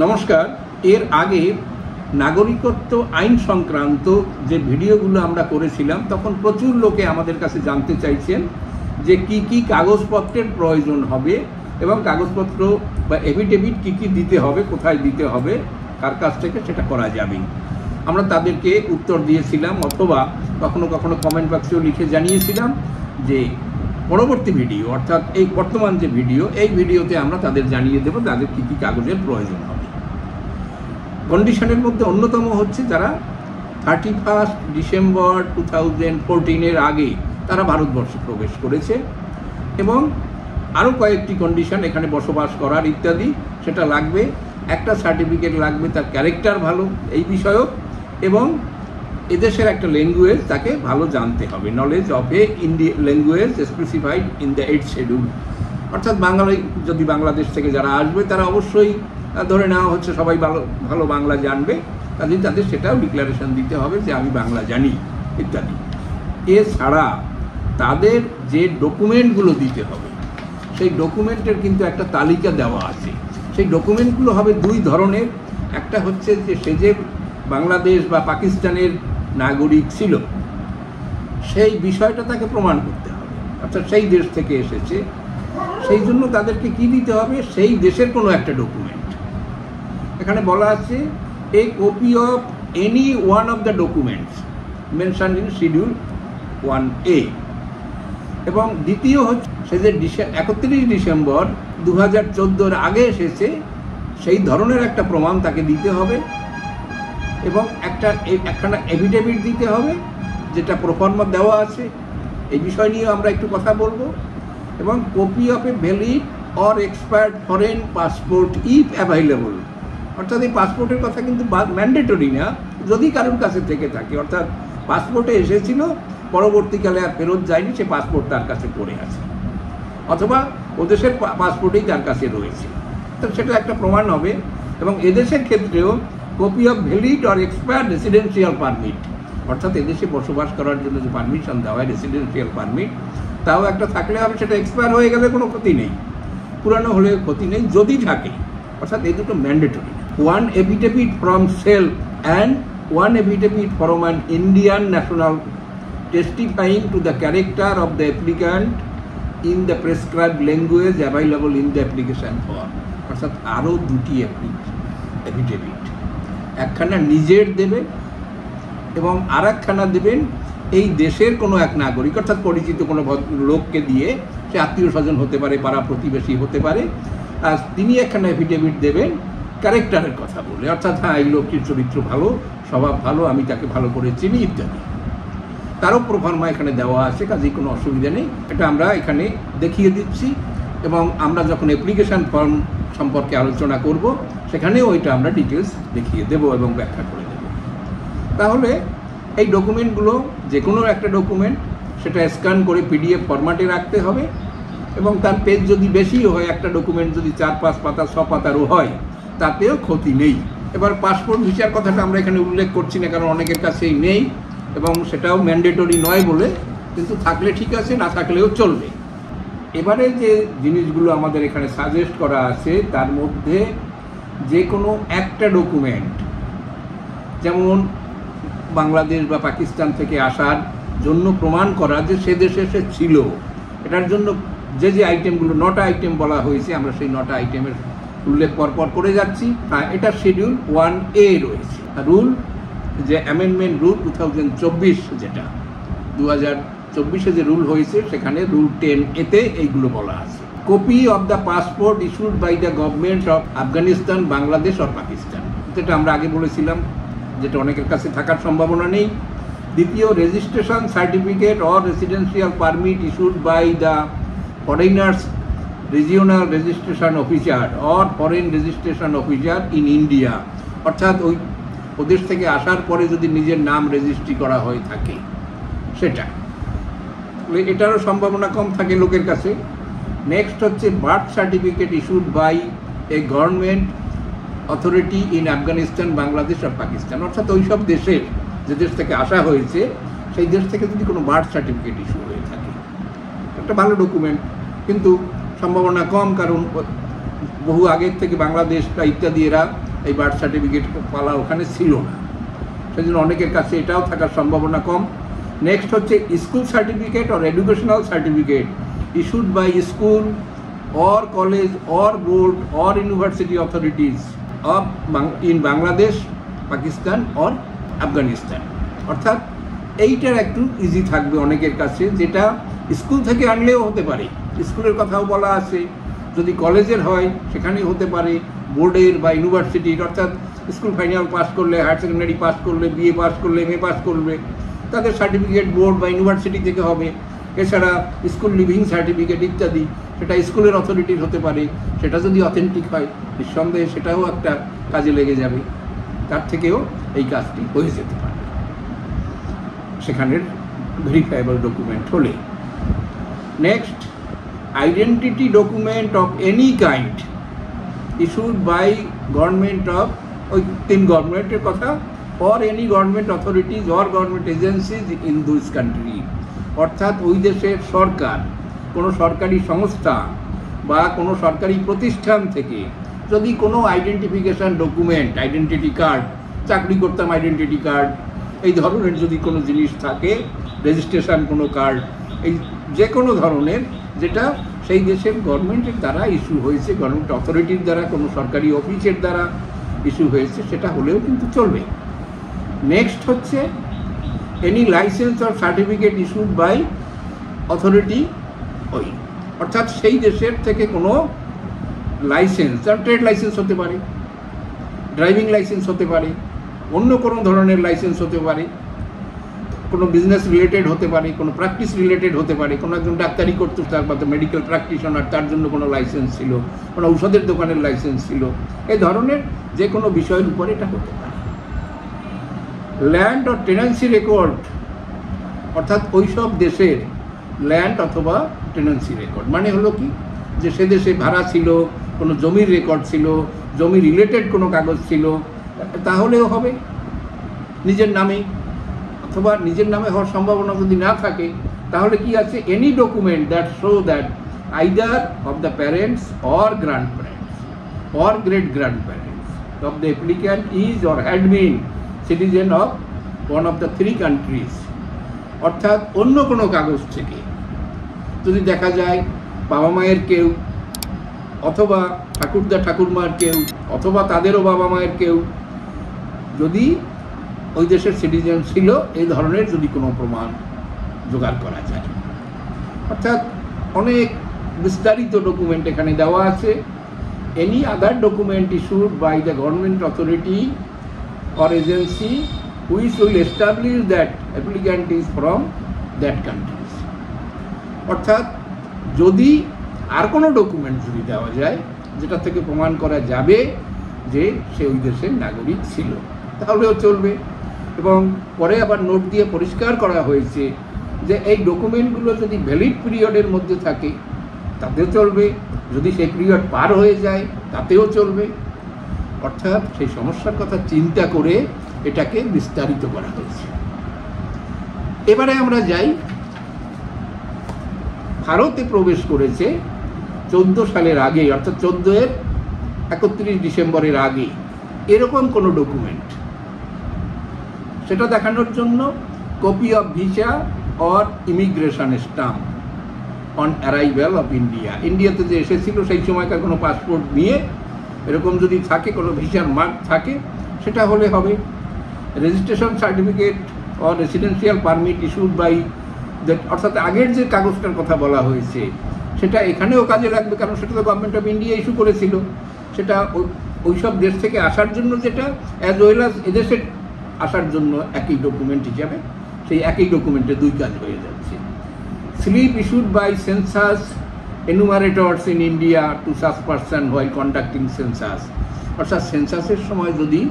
নমস্কার। এর আগে নাগরিকত্ব আইন সংক্রান্ত যে ভিডিওগুলো আমরা করেছিলাম তখন প্রচুর লোকে আমাদের কাছে জানতে চাইছেন যে কি কি কাগজপত্রের প্রয়োজন হবে এবং কাগজপত্র বা এফিডেভিট কি কি দিতে হবে, কোথায় দিতে হবে, কার কাছ থেকে সেটা করা যাবে। আমরা তাদেরকে উত্তর দিয়েছিলাম অথবা কখনো কখনো কমেন্ট বক্সেও লিখে জানিয়েছিলাম যে পরবর্তী ভিডিও অর্থাৎ এই বর্তমান যে ভিডিও, এই ভিডিওতে আমরা তাদের জানিয়ে দেব তাদের কী কী কাগজের প্রয়োজন হবে। কন্ডিশনের মধ্যে অন্যতম হচ্ছে যারা 31 ডিসেম্বর 2014 আগে তারা ভারতবর্ষে প্রবেশ করেছে এবং আরও কয়েকটি কন্ডিশন এখানে বসবাস করার ইত্যাদি, সেটা লাগবে। একটা সার্টিফিকেট লাগবে তার ক্যারেক্টার ভালো এই বিষয়ক, এবং এদেশের একটা ল্যাঙ্গুয়েজ তাকে ভালো জানতে হবে, knowledge of A Indian language specified in the 8th schedule. অর্থাৎ বাঙালি যদি বাংলাদেশ থেকে যারা আসবে তারা অবশ্যই ধরে নেওয়া হচ্ছে সবাই ভালো বাংলা জানবে, কাজেই তাদের সেটাও ডিক্লারেশন দিতে হবে যে আমি বাংলা জানি ইত্যাদি। এছাড়া তাদের যে ডকুমেন্টগুলো দিতে হবে সেই ডকুমেন্টের কিন্তু একটা তালিকা দেওয়া আছে। সেই ডকুমেন্টগুলো হবে দুই ধরনের। একটা হচ্ছে যে সে যে বাংলাদেশ বা পাকিস্তানের নাগরিক ছিল সেই বিষয়টা তাকে প্রমাণ করতে হবে, অর্থাৎ সেই দেশ থেকে এসেছে, সেই জন্য তাদেরকে কি দিতে হবে, সেই দেশের কোনো একটা ডকুমেন্ট। এখানে বলা আছে a copy of any one of the documents mention in schedule 1A। এবং দ্বিতীয় হচ্ছে সে যে 31 ডিসেম্বর 2014 আগে এসেছে সেই ধরনের একটা প্রমাণ তাকে দিতে হবে এবং একখানা এফিডেভিট দিতে হবে যেটা প্রোফর্মা দেওয়া আছে। এই বিষয় নিয়ে আমরা একটু কথা বলবো। এবং copy of a valid or expired foreign passport if available. অর্থাৎ এই পাসপোর্টের কথা কিন্তু ম্যান্ডেটরি না, যদি কারোর কাছে থেকে থাকে, অর্থাৎ পাসপোর্টে এসেছিল পরবর্তীকালে আর ফেরত যায়নি, সে পাসপোর্ট তার কাছে পড়ে আছে, অথবা ওদেশের পাসপোর্টেই তার কাছে রয়েছে, তো সেটা একটা প্রমাণ হবে। এবং এদেশের ক্ষেত্রেও copy of valid or expired residential permit, অর্থাৎ এদেশে বসবাস করার জন্য যে পারমিশন দেওয়া হয় রেসিডেন্সিয়াল পারমিট, তাও একটা থাকলে হবে। সেটা এক্সপায়ার হয়ে গেলে কোনো ক্ষতি নেই, পুরানো হলে ক্ষতি নেই যদি থাকে, অর্থাৎ এই দুটো mandatory. One affidavit from self and one affidavit from an Indian national testifying to the character of the applicant in the prescribed language available in the application form। অর্থাৎ আরও দুটি এফিডেভিট, একখানা নিজের দেবে এবং আর একখানা দেবেন এই দেশের কোনো এক নাগরিক, অর্থাৎ পরিচিত কোনো লোককে দিয়ে, সে আত্মীয় স্বজন হতে পারে, পাড়া প্রতিবেশী হতে পারে, আর তিনি একখানা এফিডেভিট দেবেন ক্যারেক্টারের কথা বলে, অর্থাৎ হ্যাঁ এই লোকটির চরিত্র ভালো, স্বভাব ভালো, আমি তাকে ভালো করে চিনি ইত্যাদি। তারও প্রোফর্মা এখানে দেওয়া আছে, কাজেই কোনো অসুবিধা নেই। এটা আমরা এখানে দেখিয়ে দিচ্ছি এবং আমরা যখন অ্যাপ্লিকেশান ফর্ম সম্পর্কে আলোচনা করব সেখানেও ওইটা আমরা ডিটেলস দেখিয়ে দেব এবং ব্যাখ্যা করে দেব। তাহলে এই ডকুমেন্টগুলো যে কোনো একটা ডকুমেন্ট সেটা স্ক্যান করে PDF ফরম্যাটে রাখতে হবে এবং তার পেজ যদি বেশি হয়, একটা ডকুমেন্ট যদি 4-5 পাতা 6 পাতারও হয় তাতেও ক্ষতি নেই। এবার পাসপোর্ট ভিসার কথাটা আমরা এখানে উল্লেখ করছি না, কারণ অনেকের কাছেই নেই এবং সেটাও ম্যান্ডেটরি নয় বলে, কিন্তু থাকলে ঠিক আছে, না থাকলেও চলবে। এবারে যে জিনিসগুলো আমাদের এখানে সাজেস্ট করা আছে তার মধ্যে যে কোনো একটা ডকুমেন্ট, যেমন বাংলাদেশ বা পাকিস্তান থেকে আসার জন্য প্রমাণ করা যে সে দেশে সে ছিল, এটার জন্য যে যে আইটেমগুলো 9টা আইটেম বলা হয়েছে, আমরা সেই 9টা আইটেমের উল্লেখ পরপর করে যাচ্ছি। এটা শিডিউল 1A রয়েছে। রুল যে অ্যামেন্ডমেন্ট রুল 2024, যেটা 2024 যে রুল হয়েছে সেখানে রুল 10A এইগুলো বলা আছে। Copy of the passport issued by the government of Afghanistan, Bangladesh or Pakistan, যেটা আমরা আগে বলেছিলাম যেটা অনেকের কাছে থাকার সম্ভাবনা নেই। দ্বিতীয়, registration certificate or residential permit issued by the foreigners regional registration officer or foreign registration officer in India, অর্থাৎ ওদেশ থেকে আসার পরে যদি নিজের নাম রেজিস্ট্রি করা হয়ে থাকে সেটা, এটারও সম্ভাবনা কম থাকে লোকের কাছে। নেক্সট হচ্ছে birth certificate issued by a government authority in Afghanistan, Bangladesh আর পাকিস্তান, অর্থাৎ ওই সব দেশের যে দেশ থেকে আসা হয়েছে সেই দেশ থেকে যদি কোনো বার্থ সার্টিফিকেট ইস্যু হয়ে থাকে, একটা ভালো ডকুমেন্ট, কিন্তু সম্ভাবনা কম, কারণ বহু আগের থেকে বাংলাদেশ ইত্যাদি এরা এই বার্থ সার্টিফিকেট পালা ওখানে ছিল না, সেই জন্য অনেকের কাছে এটাও থাকার সম্ভাবনা কম। নেক্সট হচ্ছে school certificate or educational certificate issued by school or college or board or university authorities of in Bangladesh, Pakistan or Afghanistan। অর্থাৎ এইটার একটু ইজি থাকবে অনেকের কাছে, যেটা স্কুল থেকে আনলেও হতে পারে, স্কুলের কথাও বলা আছে, যদি কলেজের হয় সেখানেও হতে পারে, বোর্ডের বা ইউনিভার্সিটির, অর্থাৎ স্কুল ফাইনাল পাস করলে, হায়ার সেকেন্ডারি পাস করলে, বিএ পাস করলে, এমএ পাস করলে তাদের সার্টিফিকেট বোর্ড বা ইউনিভার্সিটি থেকে হবে। এছাড়া স্কুল লিভিং সার্টিফিকেট ইত্যাদি, সেটা স্কুলের অথরিটির হতে পারে, সেটা যদি অথেন্টিক হয় নিঃসন্দেহে সেটাও একটা কাজে লেগে যাবে, তার থেকেও এই কাজটি হয়ে যেতে পারে সেখানের ভেরিফাইবল ডকুমেন্ট হলে। Next, identity document of any kind issued by government of, ওই তিন গভর্নমেন্টের কথা, or any government authorities or government agencies in this country। অর্থাৎ ওই দেশের সরকার, কোনো সরকারি সংস্থা বা কোনো সরকারি প্রতিষ্ঠান থেকে যদি কোনো আইডেন্টিফিকেশান ডকুমেন্ট, আইডেন্টিটি কার্ড, চাকরি করতাম আইডেন্টিটি কার্ড, এই ধরনের যদি কোনো জিনিস থাকে, রেজিস্ট্রেশন কোনো কার্ড, এই যে কোনো ধরনের যেটা সেই দেশের গভর্নমেন্টের দ্বারা ইস্যু হয়েছে, গভর্নমেন্ট অথরিটির দ্বারা, কোনো সরকারি অফিসের দ্বারা ইস্যু হয়েছে, সেটা হলেও কিন্তু চলবে। নেক্সট হচ্ছে any licence or certificate issued by authority ওই, অর্থাৎ সেই দেশের থেকে কোনো লাইসেন্স, আর ট্রেড লাইসেন্স হতে পারে, ড্রাইভিং লাইসেন্স হতে পারে, অন্য কোনো ধরনের লাইসেন্স হতে পারে, কোনো বিজনেস রিলেটেড হতে পারে, কোনো প্র্যাকটিস রিলেটেড হতে পারে, কোনো একজন ডাক্তারি করতে তার বা মেডিকেল প্র্যাকটিশনার, তার জন্য কোনো লাইসেন্স ছিল, কোনো ঔষধের দোকানের লাইসেন্স ছিল, এই ধরনের যে কোনো বিষয়ের উপরে এটা হতে পারে। ল্যান্ড অর টেনেন্সি রেকর্ড, অর্থাৎ ওইসব দেশের ল্যান্ড অথবা টেনেন্সি রেকর্ড, মানে হলো কি, যে সে দেশে ভাড়া ছিল, কোনো জমির রেকর্ড ছিল, জমি রিলেটেড কোনো কাগজ ছিল, তাহলেও হবে নিজের নামে, অথবা নিজের নামে হওয়ার সম্ভাবনা যদি না থাকে তাহলে কি আছে, any document that show that either of the parents or grand parents or great grand parents of the applicant is or had been citizen of one of the three countries. অর্থাৎ অন্য কোনো কাগজ থেকে যদি দেখা যায় বাবা মায়ের কেউ, অথবা ঠাকুরদা ঠাকুরমার কেউ, অথবা তাদেরও বাবা মায়ের কেউ যদি ওই দেশের সিটিজেন ছিল, এই ধরনের যদি কোনো প্রমাণ জোগাড় করা যায়। অর্থাৎ অনেক বিস্তারিত ডকুমেন্ট এখানে দেওয়া আছে। Any other document issued by the government authority or agency which will establish that applicant is from that countries। অর্থাৎ যদি আর কোনো ডকুমেন্ট যদি দেওয়া যায় যেটা থেকে প্রমাণ করা যাবে যে সে ওই দেশের নাগরিক ছিল, তাহলেও চলবে। এবং পরে আবার নোট দিয়ে পরিষ্কার করা হয়েছে যে এই ডকুমেন্টগুলো যদি ভ্যালিড পিরিয়ডের মধ্যে থাকে তাতেও চলবে, যদি সেই পিরিয়ড পার হয়ে যায় তাতেও চলবে। অর্থাৎ সেই সমস্যার কথা চিন্তা করে এটাকে বিস্তারিত করা হয়েছে। এবারে আমরা যাই, ভারতে প্রবেশ করেছে 14 সালের আগে, অর্থাৎ 14-এর 31 ডিসেম্বরের আগে এরকম কোনো ডকুমেন্ট, সেটা দেখানোর জন্য copy of visa or immigration stamp on arrival of India, ইন্ডিয়াতে যে এসেছিল সেই সময়কার কোনো পাসপোর্ট নিয়ে এরকম যদি থাকে, কোনো ভিসার মার্ক থাকে, সেটা হলে হবে। Registration certificate or residential permit issued by that, অর্থাৎ আগের যে কাগজটার কথা বলা হয়েছে সেটা এখানেও কাজে লাগবে, কারণ সেটা তো গভর্নমেন্ট অফ ইন্ডিয়া ইস্যু করেছিল, সেটা ওইসব দেশ থেকে আসার জন্য, যেটা অ্যাজ ওয়েল অ্যাজ এদেশের আসার জন্য একই ডকুমেন্ট হিসাবে, সেই একই ডকুমেন্টে দুই কাজ হয়ে যাচ্ছে। Slip issued by census enumerators in India to such person while conducting census, অর্থাৎ সেন্সাসের সময় যদি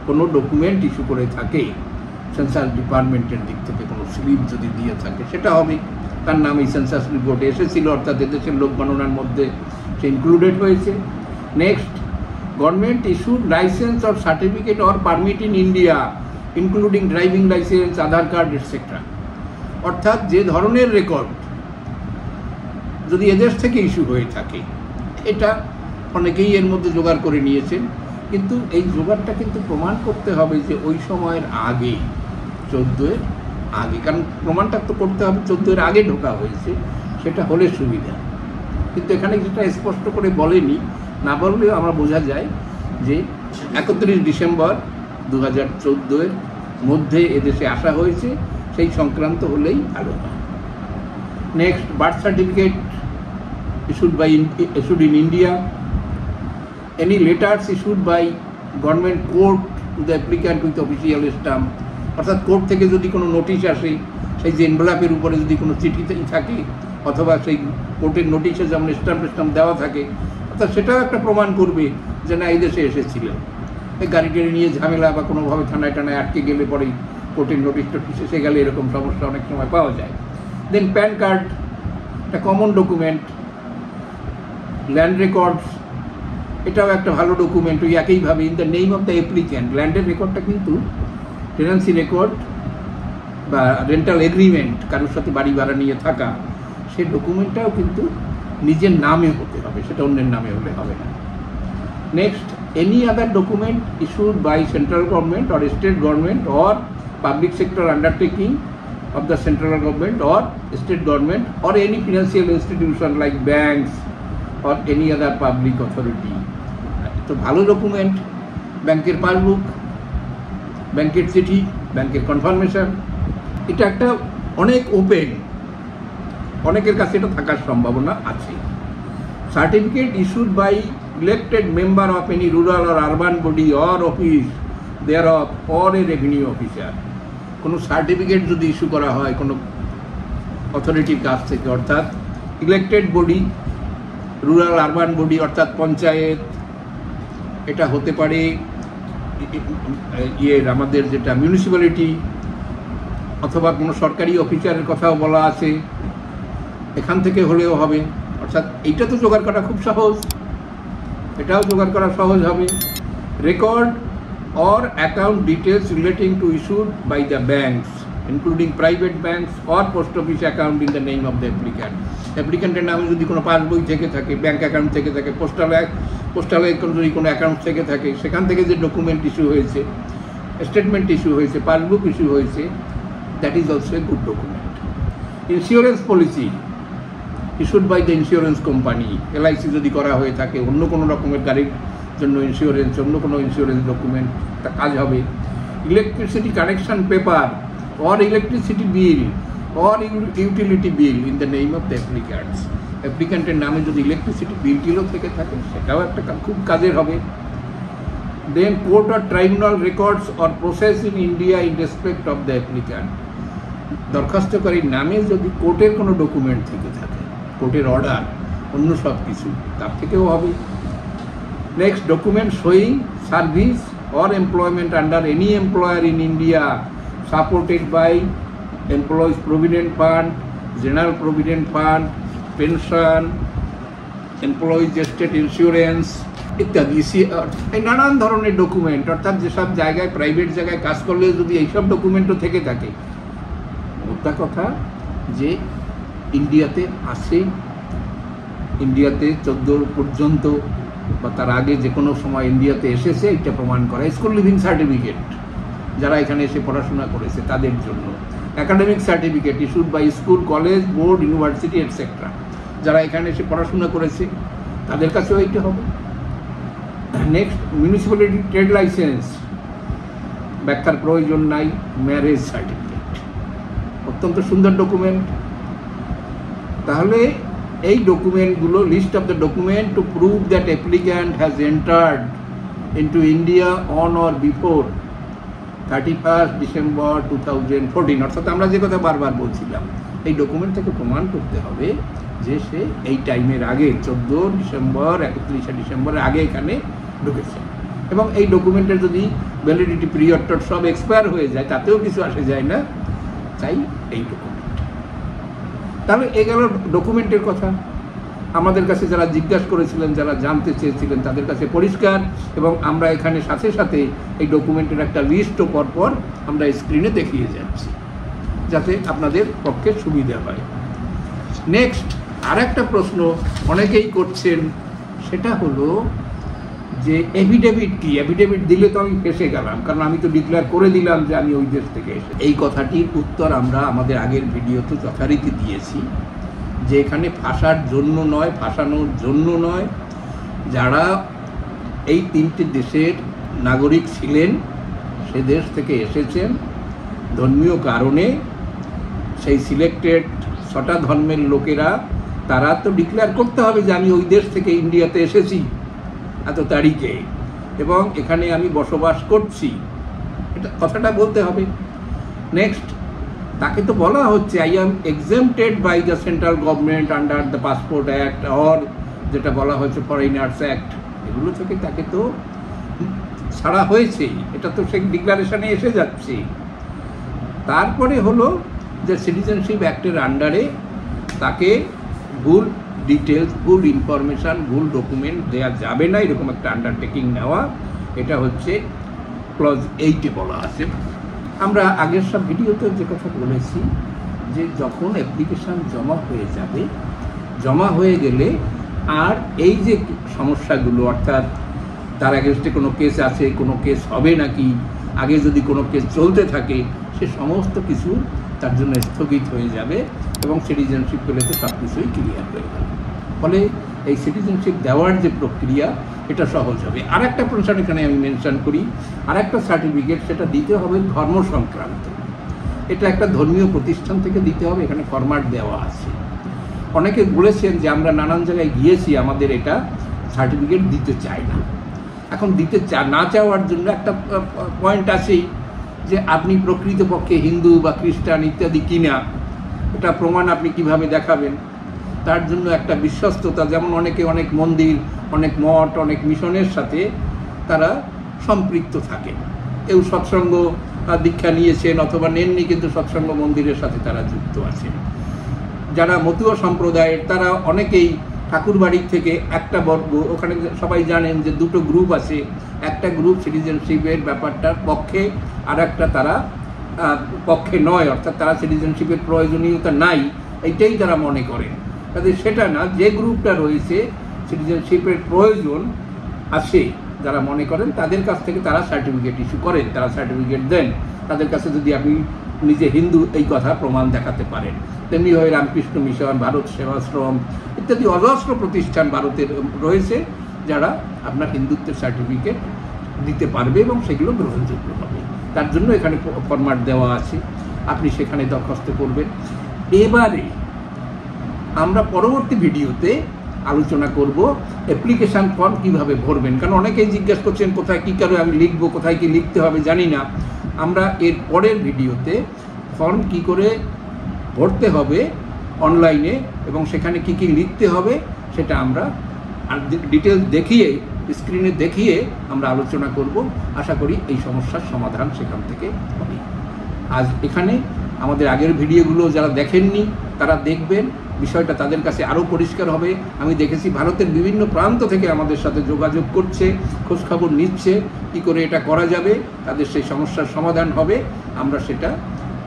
কোনো ডকুমেন্ট ইস্যু করে থাকে সেন্সাস ডিপার্টমেন্টের দিক থেকে, কোনো স্লিপ যদি দিয়ে থাকে, সেটা হবে, তার নাম এই সেন্সাস রিপোর্টে এসেছিল, অর্থাৎ এদেশের লোক গণনার মধ্যে সে ইনক্লুডেড হয়েছে। Next, government issued licence or certificate or permit in India including driving licence, Aadhaar card etcetera. অর্থাৎ যে ধরনের রেকর্ড যদি এদেশ থেকে ইস্যু হয়ে থাকে, এটা অনেকেই এর মধ্যে জোগাড় করে নিয়েছেন, কিন্তু এই জোগাড়টা কিন্তু প্রমাণ করতে হবে যে ওই সময়ের আগে, 14-এর আগে, কারণ প্রমাণটা তো করতে হবে 14-এর আগে ঢোকা হয়েছে, সেটা হলে সুবিধা। কিন্তু এখানে যেটা স্পষ্ট করে বলেনি, না বললেও আমরা বোঝা যায় যে 31 ডিসেম্বর 2014-এর মধ্যে এদেশে আসা হয়েছে, সেই সংক্রান্ত হলেই ভালো হয়। Next, birth certificate issued in India. Any letters issued by government court to the applicant with official stamp, অর্থাৎ কোর্ট থেকে যদি কোনো নোটিশ আসে, সেই যে এনভেলপের উপরে যদি কোনো চিঠি থাকে, অথবা সেই কোর্টের নোটিশে যেমন স্ট্যাম্প দেওয়া থাকে, অর্থাৎ সেটাও একটা প্রমাণ করবে যে না এই দেশে এসেছিল। এই গাড়ি টাড়ি নিয়ে ঝামেলা বা কোনোভাবে থানায় টানায় আটকে গেলে পরেই কোর্টের নোটিশ টোটিশ এসে গেলে এরকম সমস্যা অনেক সময় পাওয়া যায়। দেন প্যান কার্ড, একটা কমন ডকুমেন্ট। ল্যান্ড রেকর্ডস, এটাও একটা ভালো ডকুমেন্ট। ওই একইভাবে in the name of the applicant, ল্যান্ডের রেকর্ডটা কিন্তু টেনেন্সি রেকর্ড বা রেন্টাল এগ্রিমেন্ট, কারোর সাথে বাড়ি ভাড়া নিয়ে থাকা, সেই ডকুমেন্টটাও কিন্তু নিজের নামে হতে হবে, সেটা অন্যের নামে হলে হবে না। Next, any other document issued by central government or state government or public sector undertaking of the central government or state government or any financial institution like banks or any other public authority. তো ভালো document, ব্যাংকের passbook, ব্যাংকের চিঠি, ব্যাংকের confirmation, এটা একটা অনেক open, অনেকের কাছে এটা থাকার সম্ভাবনা আছে। Certificate issued by elected member of any rural or urban body or office thereof or a revenue officer, কোনো সার্টিফিকেট যদি ইস্যু করা হয় কোনো অথরিটির কাছ থেকে, অর্থাৎ elected body, rural urban body অর্থাৎ পঞ্চায়েত, এটা হতে পারে আমাদের যেটা মিউনিসিপ্যালিটি, অথবা কোনো সরকারি অফিসারের কথাও বলা আছে, এখান থেকে হলেও হবে। অর্থাৎ এইটা তো জোগাড় করা খুব সহজ, এটাও জোগাড় করা সহজ হবে। Record or account details relating to issued by the banks, including private banks or post office account in the name of the applicant. অ্যাপ্লিক্যান্টের নামে যদি কোনো পাসবই থেকে থাকে, ব্যাংক অ্যাকাউন্ট থেকে থাকে, পোস্টালে যদি কোনো অ্যাকাউন্ট থেকে থাকে, সেখান থেকে যে ডকুমেন্ট ইস্যু হয়েছে, স্টেটমেন্ট ইস্যু হয়েছে, পাসবুক ইস্যু হয়েছে, that is also a good document. Insurance policy issued by the insurance company, LIC যদি করা হয়ে থাকে, অন্য কোনো রকমের গাড়ির জন্য ইন্স্যুরেন্স, অন্য কোনো ইন্স্যুরেন্স ডকুমেন্ট, তা কাজ হবে। Electricity connection paper or electricity bill or utility bill in the name of the applicants, অ্যাপ্লিক্যান্টের নামে যদি ইলেকট্রিসিটি বিল টিলও থেকে থাকে, সেটাও একটা খুব কাজের হবে। Then court or tribunal records or process in India in respect of the applicant, দরখাস্তকারীর নামে যদি কোর্টের কোনো ডকুমেন্ট থেকে থাকে, কোর্টের অর্ডার, অন্য সব কিছু, তার থেকেও হবে। Next, document showing service or employment under any employer in India supported by Employees Provident Fund, General Provident Fund, Pension, Employees Estate Insurance ইত্যাদি, এই নানান ধরনের ডকুমেন্ট, অর্থাৎ যেসব জায়গায় প্রাইভেট জায়গায় কাজ করলে যদি এইসব ডকুমেন্টও থেকে থাকে, মোদ্দা কথা যে ইন্ডিয়াতে আসে, ইন্ডিয়াতে 14 পর্যন্ত বা তার আগে যে কোনো সময় ইন্ডিয়াতে এসেছে, এটা প্রমাণ করা। স্কুল লিভিং সার্টিফিকেট, যারা এখানে এসে পড়াশোনা করেছে তাদের জন্য। Academic certificate issued by school, college, board, university etcetera, যারা এখানে এসে পড়াশোনা করেছে তাদের কাছেও এইটা হবে। নেক্সট, মিউনিসিপ্যালিটি ট্রেড লাইসেন্স, ব্যাখ্যার প্রয়োজন নাই। ম্যারেজ সার্টিফিকেট, অত্যন্ত সুন্দর ডকুমেন্ট। তাহলে এই ডকুমেন্টগুলো, list of the document to prove that applicant has entered into India on or before 31 December 2014, অর্থাৎ আমরা যে কথা বারবার বলছিলাম, এই ডকুমেন্ট থেকে প্রমাণ করতে হবে যে সে এই টাইমের আগে 14 ডিসেম্বর 31 ডিসেম্বরের আগে এখানে ঢুকেছে। এবং এই ডকুমেন্টের যদি ভ্যালিডিটি পিরিয়ড সব এক্সপায়ার হয়ে যায়, তাতেও কিছু আসে যায় না, তাই এই ডকুমেন্ট। তাহলে এ গেল ডকুমেন্টের কথা। আমাদের কাছে যারা জিজ্ঞাসা করেছিলেন, যারা জানতে চেয়েছিলেন, তাদের কাছে পরিষ্কার। এবং আমরা এখানে সাথে সাথে এই ডকুমেন্টের একটা লিস্টও পরপর আমরা স্ক্রিনে দেখিয়ে যাচ্ছি, যাতে আপনাদের পক্ষে সুবিধা হয়। নেক্সট, আর একটা প্রশ্ন অনেকেই করছেন, সেটা হলো যে এফিডেভিট কি, এফিডেভিট দিলে তো আমি ফেসে গেলাম, কারণ আমি তো ডিক্লেয়ার করে দিলাম যে আমি ওই দেশ থেকে এসে। এই কথাটির উত্তর আমরা আমাদের আগের ভিডিওতে যথারীতি দিয়েছি, যে এখানে ফাঁসার জন্য নয়, ফাঁসানোর জন্য নয়, যারা এই 3টে দেশের নাগরিক ছিলেন, সে দেশ থেকে এসেছেন ধর্মীয় কারণে, সেই সিলেক্টেড 6টা ধর্মের লোকেরা, তারা তো ডিক্লেয়ার করতে হবে যে আমি ওই দেশ থেকে ইন্ডিয়াতে এসেছি এত তারিখে এবং এখানে আমি বসবাস করছি, এটা কথাটা বলতে হবে। নেক্সট, তাকে তো বলা হচ্ছে I am exempted by the central government under the passport act, or যেটা বলা হয়েছে ফরেনার্স অ্যাক্ট, এগুলো থেকে তাকে তো ছাড়া হয়েছেই, এটা তো সেই ডিক্লারেশনে এসে যাচ্ছে। তারপরে হলো যে সিটিজেনশিপ অ্যাক্টের আন্ডারে তাকে ভুল ডিটেলস, ভুল ইনফরমেশান, ভুল ডকুমেন্ট দেওয়া যাবে না, এরকম একটা আন্ডারটেকিং নেওয়া, এটা হচ্ছে ক্লজ 8-এ বলা আছে। আমরা আগের সব ভিডিওতে যে কথা বলেছি যে যখন অ্যাপ্লিকেশান জমা হয়ে যাবে, জমা হয়ে গেলে আর এই যে সমস্যাগুলো, অর্থাৎ তার এগেনস্টে কোনো কেস আছে, কোনো কেস হবে নাকি, আগে যদি কোনো কেস চলতে থাকে, সে সমস্ত কিছু তার জন্য স্থগিত হয়ে যাবে এবং সিটিজেনশিপ পেলে তো সব কিছুই ক্লিয়ার হয়ে যাবে। ফলে এই সিটিজেনশিপ দেওয়ার যে প্রক্রিয়া, এটা সহজ হবে। আর একটা প্রশ্ন এখানে আমি মেনশন করি, আর একটা সার্টিফিকেট, সেটা দিতে হবে ধর্ম সংক্রান্ত, এটা একটা ধর্মীয় প্রতিষ্ঠান থেকে দিতে হবে, এখানে ফরম্যাট দেওয়া আছে। অনেকে বলেছেন যে আমরা নানান জায়গায় গিয়েছি, আমাদের এটা সার্টিফিকেট দিতে চায় না। এখন দিতে না চাওয়ার জন্য একটা পয়েন্ট আছেই যে আপনি প্রকৃতপক্ষে হিন্দু বা খ্রিস্টান ইত্যাদি কিনা, এটা প্রমাণ আপনি কিভাবে দেখাবেন। তার জন্য একটা বিশ্বস্ততা, যেমন অনেকে অনেক মন্দির, অনেক মঠ, অনেক মিশনের সাথে তারা সম্পৃক্ত থাকে, কেউ সৎসঙ্গ দীক্ষা নিয়েছেন অথবা নেননি, কিন্তু সৎসঙ্গ মন্দিরের সাথে তারা যুক্ত আছেন। যারা মতুয়া সম্প্রদায়ের, তারা অনেকেই ঠাকুরবাড়ির থেকে একটা বর্গ, ওখানে সবাই জানেন যে 2টো গ্রুপ আছে, একটা গ্রুপ সিটিজেনশিপের ব্যাপারটার পক্ষে, আর একটা তারা পক্ষে নয়, অর্থাৎ তারা সিটিজেনশিপের প্রয়োজনীয়তা নাই এইটাই তারা মনে করেন। তাদের সেটা না, যে গ্রুপটা রয়েছে সিটিজেনশিপের প্রয়োজন আছে যারা মনে করেন, তাদের কাছ থেকে তারা সার্টিফিকেট ইস্যু করেন, তারা সার্টিফিকেট দেন। তাদের কাছে যদি আপনি নিজে হিন্দু এই কথা প্রমাণ দেখাতে পারেন। তেমনি হয় রামকৃষ্ণ মিশন, ভারত সেবাশ্রম ইত্যাদি অজস্র প্রতিষ্ঠান ভারতের রয়েছে, যারা আপনার হিন্দুত্বের সার্টিফিকেট দিতে পারবে এবং সেগুলো গ্রহণযোগ্য হবে। তার জন্য এখানে ফরম্যাট দেওয়া আছে, আপনি সেখানে দরখাস্ত করবেন। এবারে আমরা পরবর্তী ভিডিওতে আলোচনা করব অ্যাপ্লিকেশান ফর্ম কীভাবে ভরবেন, কারণ অনেকেই জিজ্ঞেস করছেন কোথায় কী করে আমি লিখবো, কোথায় কি লিখতে হবে জানি না। আমরা এর পরের ভিডিওতে ফর্ম কি করে ভরতে হবে অনলাইনে এবং সেখানে কি কি লিখতে হবে সেটা আমরা ডিটেলস দেখিয়ে, স্ক্রিনে দেখিয়ে আমরা আলোচনা করব। আশা করি এই সমস্যার সমাধান সেখান থেকে হবে। আজ এখানে আমাদের আগের ভিডিওগুলো যারা দেখেননি তারা দেখবেন, বিষয়টা তাদের কাছে আরও পরিষ্কার হবে। আমি দেখেছি ভারতের বিভিন্ন প্রান্ত থেকে আমাদের সাথে যোগাযোগ করছে, খোঁজখবর নিচ্ছে কী করে এটা করা যাবে, তাদের সেই সমস্যার সমাধান হবে। আমরা সেটা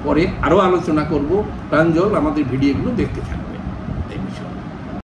পরে আরও আলোচনা করব। প্রাঞ্জল আমাদের ভিডিওগুলো দেখতে থাকবে।